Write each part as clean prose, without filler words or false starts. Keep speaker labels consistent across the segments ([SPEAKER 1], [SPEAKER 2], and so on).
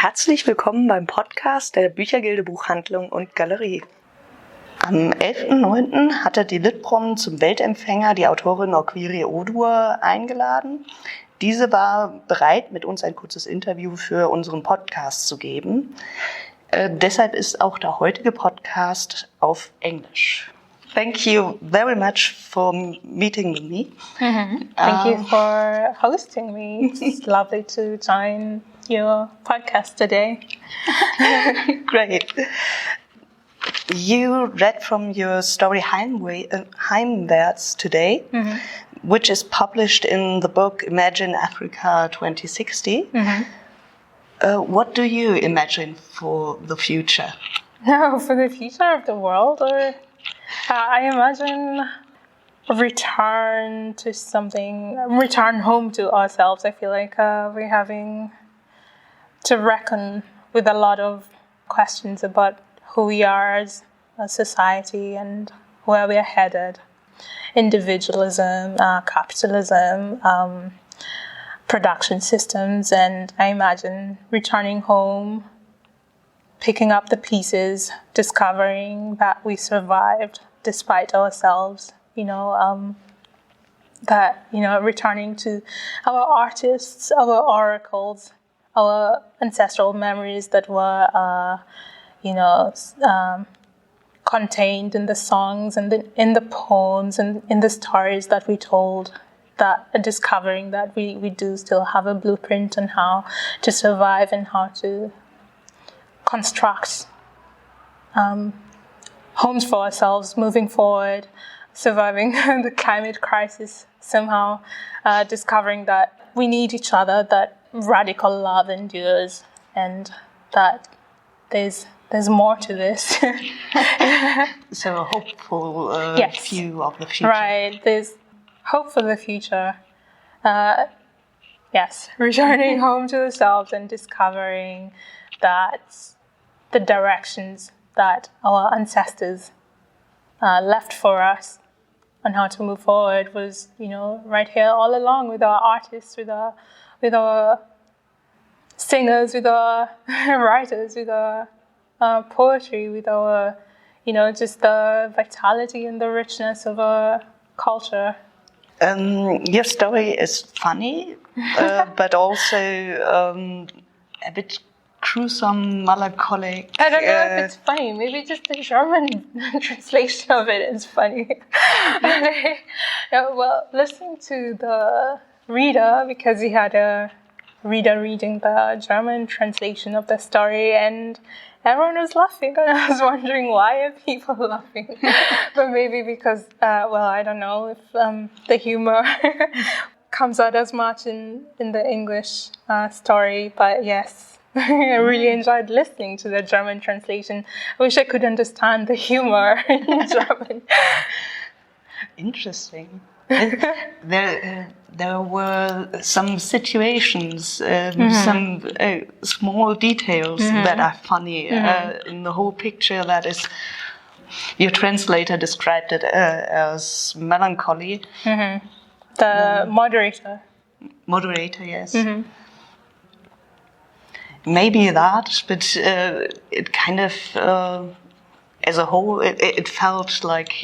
[SPEAKER 1] Herzlich willkommen beim Podcast der Büchergilde Buchhandlung und Galerie. Am 11.09. hatte die Litprom zum Weltempfänger die Autorin Okwiri Oduor eingeladen. Diese war bereit, mit uns ein kurzes Interview für unseren Podcast zu geben. Deshalb ist auch der heutige Podcast auf Englisch. Thank you very much for meeting with me.
[SPEAKER 2] Thank you for hosting me. It's lovely to join your podcast today.
[SPEAKER 1] Great. You read from your story Heimwärts today, which is published in the book Imagine Africa 2060. What do you imagine for the future?
[SPEAKER 2] For the future of the world, or I imagine a return to something, return home to ourselves. I feel like we're having to reckon with a lot of questions about who we are as a society and where we are headed. Individualism, capitalism, production systems, and I imagine returning home, picking up the pieces, discovering that we survived despite ourselves, returning to our artists, our oracles, our ancestral memories that were, contained in the songs and in the poems and in the stories that we told, that discovering that we do still have a blueprint on how to survive and how to construct homes for ourselves moving forward, surviving the climate crisis somehow, discovering that we need each other, that radical love endures, and that there's more to this.
[SPEAKER 1] So a hopeful view of the future.
[SPEAKER 2] Right, there's hope for the future. Returning home to ourselves and discovering that the directions that our ancestors left for us on how to move forward was, right here all along with our artists, with our singers, with our writers, with our poetry, with our, just the vitality and the richness of our culture.
[SPEAKER 1] Your story is funny, but also a bit gruesome, melancholic.
[SPEAKER 2] I don't know if it's funny. Maybe just the German translation of it is funny. Listening to the reader, because he had a reader reading the German translation of the story, and everyone was laughing, and I was wondering, why are people laughing? But maybe because, I don't know if the humor comes out as much in the English story, but yes. I really enjoyed listening to the German translation. I wish I could understand the humor in German.
[SPEAKER 1] Interesting. There were some situations, some small details that are funny in the whole picture. That is, your translator described it as melancholy.
[SPEAKER 2] The moderator.
[SPEAKER 1] Moderator, yes. Maybe that, but it kind of, as a whole, it felt like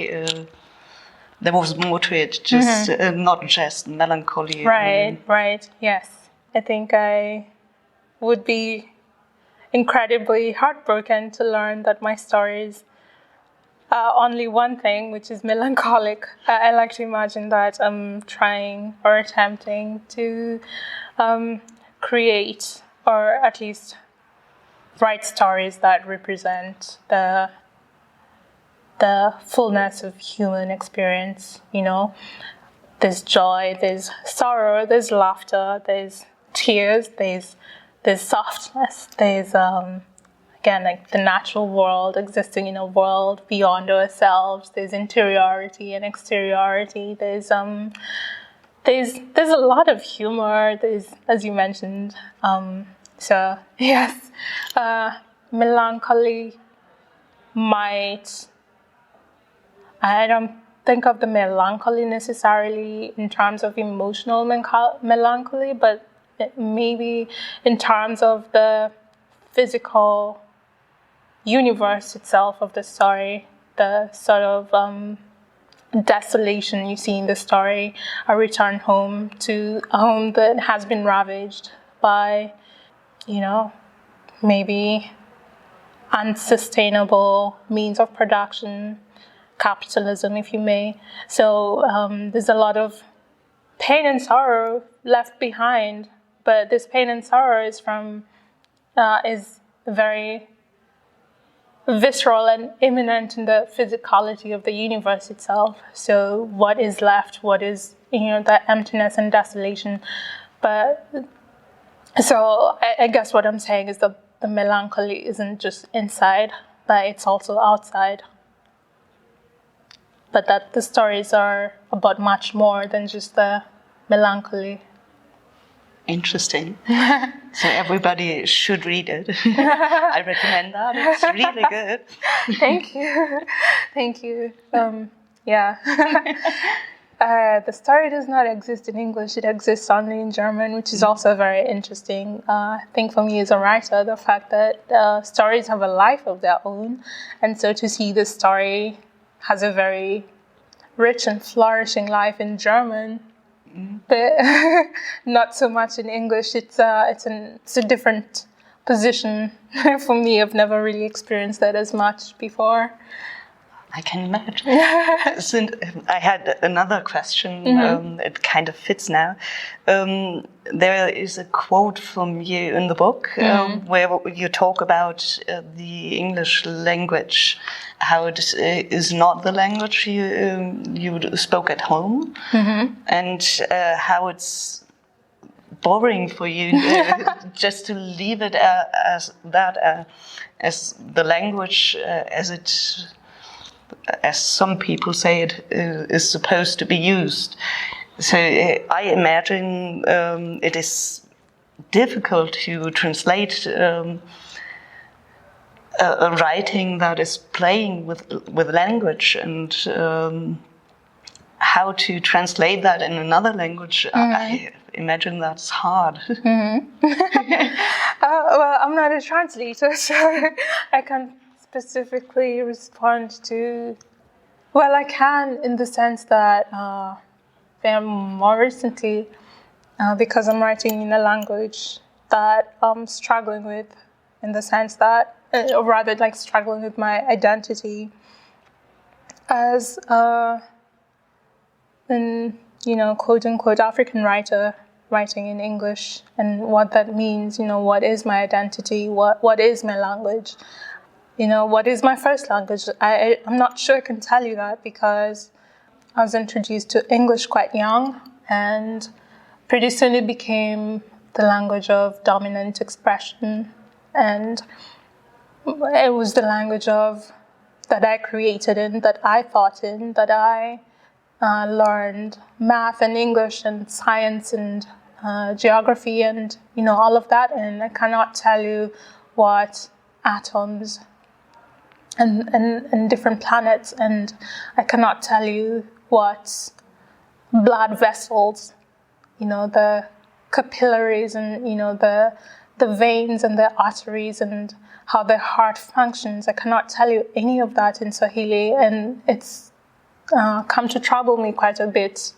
[SPEAKER 1] there was more to it, just not just melancholy.
[SPEAKER 2] Right, yes. I think I would be incredibly heartbroken to learn that my stories are only one thing, which is melancholic. I like to imagine that I'm trying or attempting to create, or at least write stories that represent the fullness of human experience, There's joy, there's sorrow, there's laughter, there's tears, there's softness, there's, again, like the natural world existing in a world beyond ourselves, there's interiority and exteriority, there's a lot of humor, there's, as you mentioned, so, yes, melancholy might, I don't think of the melancholy necessarily in terms of emotional melancholy, but maybe in terms of the physical universe itself of the story, the sort of desolation you see in the story, a return home to a home that has been ravaged by, maybe unsustainable means of production, capitalism, if you may. So there's a lot of pain and sorrow left behind, but this pain and sorrow is very visceral and imminent in the physicality of the universe itself. So what is left? What is, the emptiness and desolation? But so I guess what I'm saying is that the melancholy isn't just inside, but it's also outside. But that the stories are about much more than just the melancholy.
[SPEAKER 1] Interesting. So everybody should read it. I recommend that. It's really good.
[SPEAKER 2] Thank you. Thank you. Yeah. The story does not exist in English. It exists only in German, which is also very interesting. I think for me as a writer, the fact that stories have a life of their own. And so to see the story has a very rich and flourishing life in German, but not so much in English. It's a different position for me. I've never really experienced that as much before.
[SPEAKER 1] I can imagine. So I had another question. It kind of fits now. There is a quote from you in the book where you talk about the English language, how it is not the language you spoke at home, and how it's boring for you just to leave it as that, as the language as some people say it is supposed to be used. So I imagine it is difficult to translate a writing that is playing with language, and how to translate that in another language. I imagine that's hard.
[SPEAKER 2] Well, I'm not a translator, so I can't specifically respond to. Well, I can in the sense that more recently, because I'm writing in a language that I'm struggling with, in the sense that, or rather like struggling with my identity as an, quote unquote African writer writing in English, and what that means, what is my identity, what is my language. What is my first language? I'm not sure I can tell you that, because I was introduced to English quite young, and pretty soon it became the language of dominant expression, and it was the language that I created in, that I thought in, that I learned math and English and science and geography and all of that, and I cannot tell you what atoms and different planets, and I cannot tell you what blood vessels, the capillaries and the veins and the arteries and how the heart functions. I cannot tell you any of that in Swahili, and it's come to trouble me quite a bit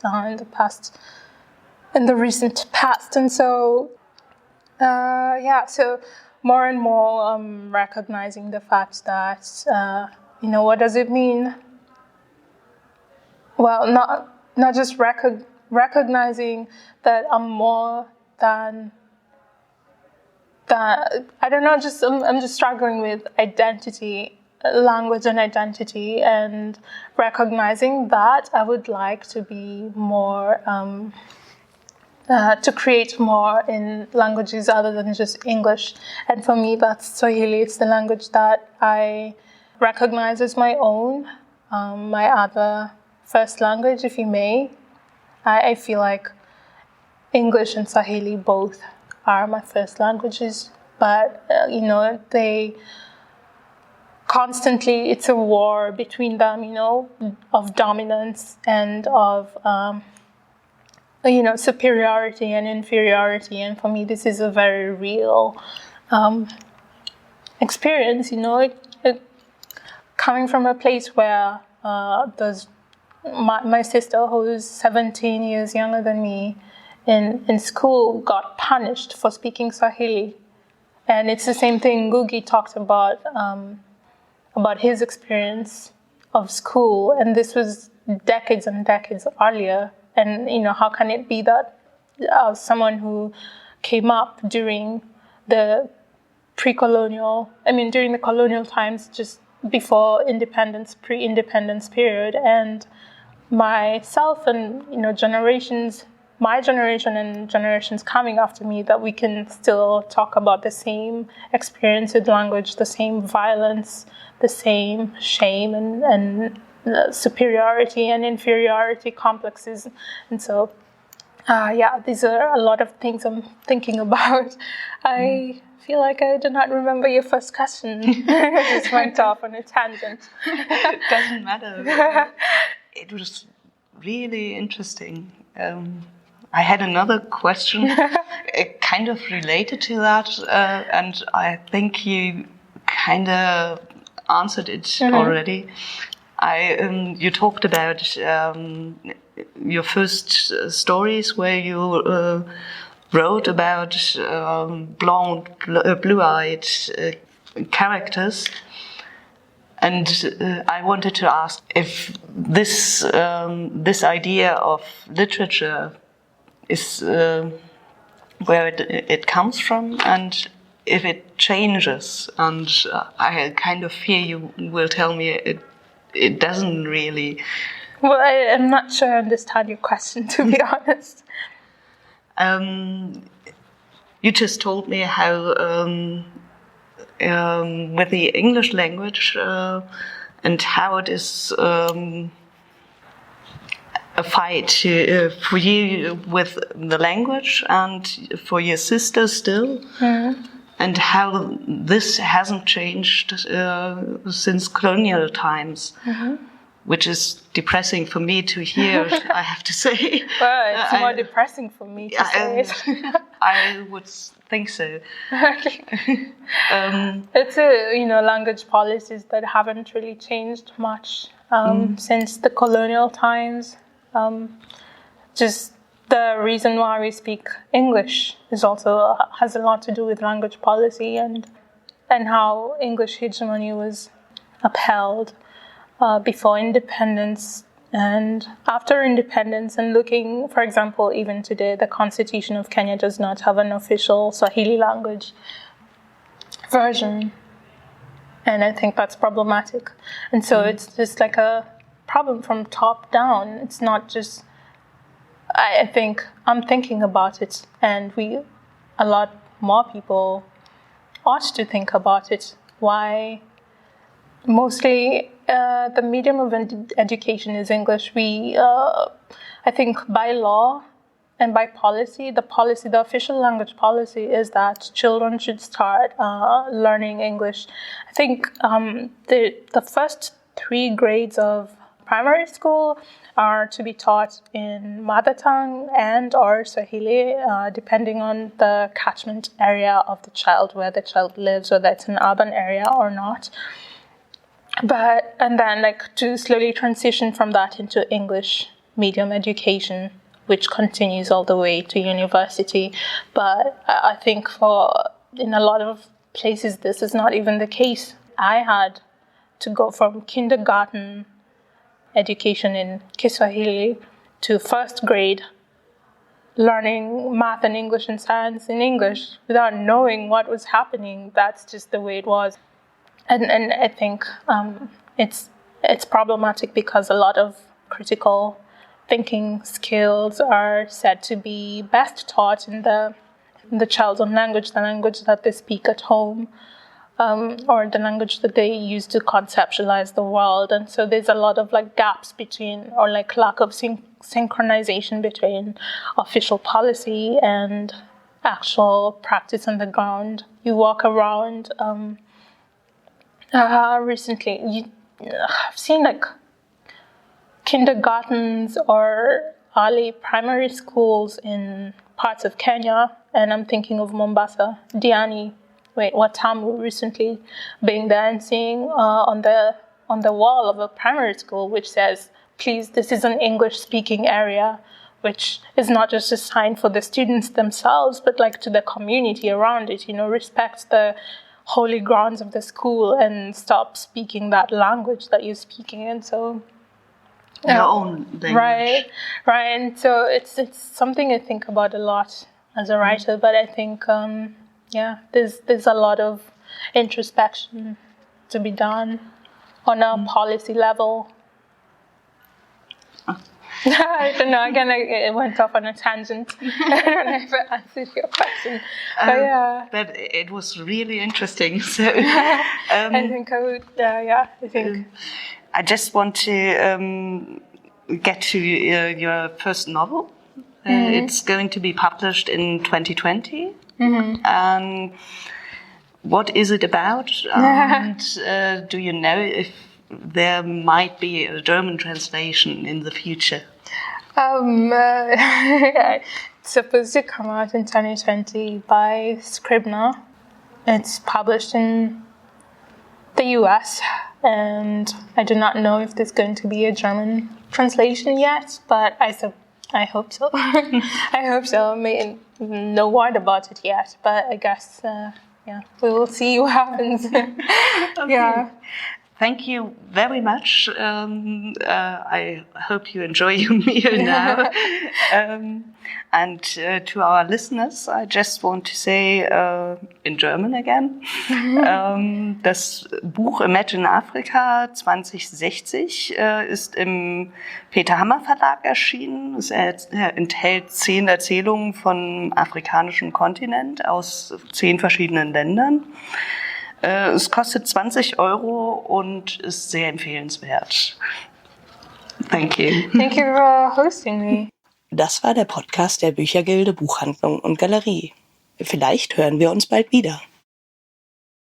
[SPEAKER 2] in the recent past, and so so more and more I'm recognizing the fact that, what does it mean? Well, not just recognizing that I'm more than that. I don't know, I'm just struggling with identity, language and identity, and recognizing that I would like to be more, to create more in languages other than just English. And for me, that's Swahili. It's the language that I recognize as my own, my other first language, if you may. I feel like English and Swahili both are my first languages, but, they constantly, it's a war between them, of dominance and of superiority and inferiority. And for me, this is a very real experience, coming from a place where there's my sister, who is 17 years younger than me, in school got punished for speaking Swahili. And it's the same thing Ngugi talked about his experience of school. And this was decades and decades earlier. And, how can it be that someone who came up during the during the colonial times, just before independence, pre-independence period, and myself and, my generation and generations coming after me, that we can still talk about the same experience with language, the same violence, the same shame and superiority and inferiority complexes. And so, these are a lot of things I'm thinking about. I feel like I do not remember your first question. I just went off on a tangent.
[SPEAKER 1] It doesn't matter. It was really interesting. I had another question kind of related to that, and I think you kind of answered it already. You talked about your first stories where you wrote about blonde, blue-eyed characters. And I wanted to ask if this idea of literature is where it comes from, and if it changes. And I kind of fear you will tell me it doesn't really.
[SPEAKER 2] Well, I'm not sure I understand your question, to be honest.
[SPEAKER 1] You just told me how with the English language and how it is a fight for you with the language and for your sister still, and how this hasn't changed since colonial times, which is depressing for me to hear, I have to say.
[SPEAKER 2] Well, it's more depressing for me to say it.
[SPEAKER 1] I would think so.
[SPEAKER 2] It's language policies that haven't really changed much since the colonial times. Just the reason why we speak English is also has a lot to do with language policy and how English hegemony was upheld before independence and after independence. And looking, for example, even today, the Constitution of Kenya does not have an official Swahili language version. And I think that's problematic. And so it's just like a problem from top down. It's not just, I think, I'm thinking about it, and a lot more people ought to think about it. Why mostly the medium of education is English. I think by law and by policy, the official language policy is that children should start learning English. I think the first 3 grades of primary school are to be taught in mother tongue and or Swahili, depending on the catchment area of the child, where the child lives, whether it's an urban area or not. And then to slowly transition from that into English medium education, which continues all the way to university. But I think in a lot of places, this is not even the case. I had to go from kindergarten education in Kiswahili to first grade, learning math and English and science in English without knowing what was happening. That's just the way it was. And I think it's problematic because a lot of critical thinking skills are said to be best taught in the child's own language, the language that they speak at home, or the language that they use to conceptualize the world. And so there's a lot of gaps between, or lack of synchronization between official policy and actual practice on the ground. You walk around. Recently, I've seen kindergartens or early primary schools in parts of Kenya, and I'm thinking of Mombasa, Diani, what time we recently been dancing on the wall of a primary school, which says, please, this is an English-speaking area, which is not just a sign for the students themselves, but like to the community around it, respect the holy grounds of the school and stop speaking that language that you're speaking in. So
[SPEAKER 1] your own language.
[SPEAKER 2] Right. And so it's something I think about a lot as a writer, but I think, there's a lot of introspection to be done on a policy level. I don't know, again, it went off on a tangent. I don't know if it answered your question.
[SPEAKER 1] But it was really interesting. So
[SPEAKER 2] I think I would,
[SPEAKER 1] I just want to get to your first novel. It's going to be published in 2020. And what is it about? And do you know if there might be a German translation in the future?
[SPEAKER 2] It's supposed to come out in 2020 by Scribner. It's published in the US, and I do not know if there's going to be a German translation yet, but I hope so. I hope so. No word about it yet, but I guess, we will see what happens.
[SPEAKER 1] Okay.
[SPEAKER 2] Yeah.
[SPEAKER 1] Thank you very much. I hope you enjoy your meal now. And to our listeners, I just want to say in German again, das Buch Imagine Afrika 2060 ist im Peter Hammer Verlag erschienen. Es enthält 10 Erzählungen vom afrikanischen Kontinent aus 10 verschiedenen Ländern. Es kostet 20 € und ist sehr empfehlenswert. Thank you.
[SPEAKER 2] Thank you for hosting me.
[SPEAKER 1] Das war der Podcast der Büchergilde Buchhandlung und Galerie. Vielleicht hören wir uns bald wieder.